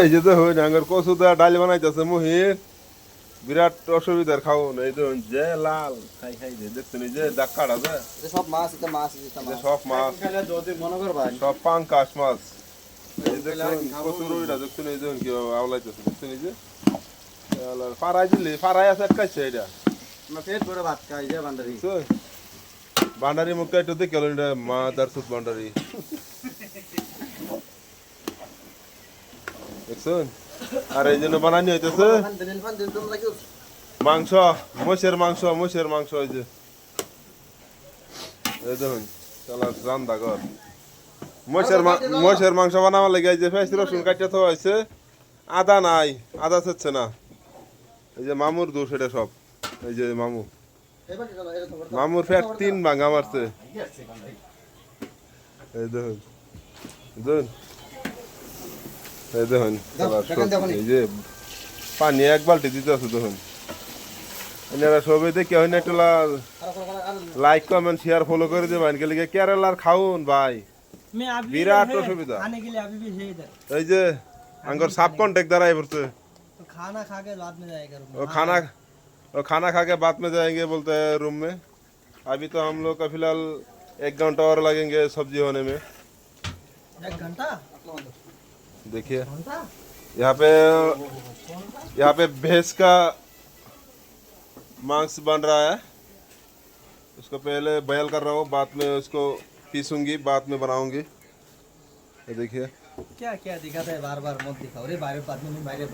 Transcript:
এই যে দেখুন আঙ্গুর কচু দেওয়া ডাল বানাইতেছে মুহির বিরাট অসুবিধার খাওন এই দেখুন যে লাল খাই খাই যে দেখছেন এই যে দাগ কাটা যে সব মাছ এটা মাছ এটা এই যে সব মাছ যদি মনে কর ভাই সব পাঙ্কাশ মাছ এই যে দেখুন কচুর ওইটা দেখছেন এই দেখুন কি আওলাইতেছে দেখছেন এই যে ফারাই দিলি ফারাই আছে কাছে এটা না পেট ভরে ভাত খাই যে বান্দারি বুঝছো? বান্ডারি মুখটা একটু দেখে গেল এটা মা দারসুত বান্ডারি দেখছেন আর এই জন্য বানানি হইতেছে মাংস মোষের মাংস এই যে এই দেখুন চালা রান্দা ঘর মোষের মাংস বানাবার লেগে এই যে পেঁয়াজ রসুন কাটিয়ে তো হয়েছে আদা নাই আদা চাচ্ছে না এই যে মামুর দোষ এটা সব এই যে মামুর ফ্যাট 3 ভাঙা মারছে এই দেখুন দেখুন এই দেখুন এই যে পানি এক বালতি দিতে আছে দেখুন এনারা সবাই দেখে হয় না একটু লাইক কমেন্ট শেয়ার ফলো করে দেবেন গেলে কেরালার খাউন ভাই বিরাট অসুবিধা এই যে আঙ্গর সাব কন্টেক্ট দ্বারা পড়ছে खाना खा के बाद में जाएगा वो खाना खा के बाद में जाएंगे बोलते हैं रूम में अभी तो हम लोग का फिलहाल 1 घंटा और लगेंगे सब्जी होने में 1 घंटा देखिए यहाँ पे भैंस का मांस बन रहा है उसको पहले बॉयल कर रहा हूँ बाद में उसको पीसूंगी बाद में बनाऊंगी ये देखिए क्या क्या दिखाता है बार बार मत दिखाओ रे बाहर बाद में नहीं बाहर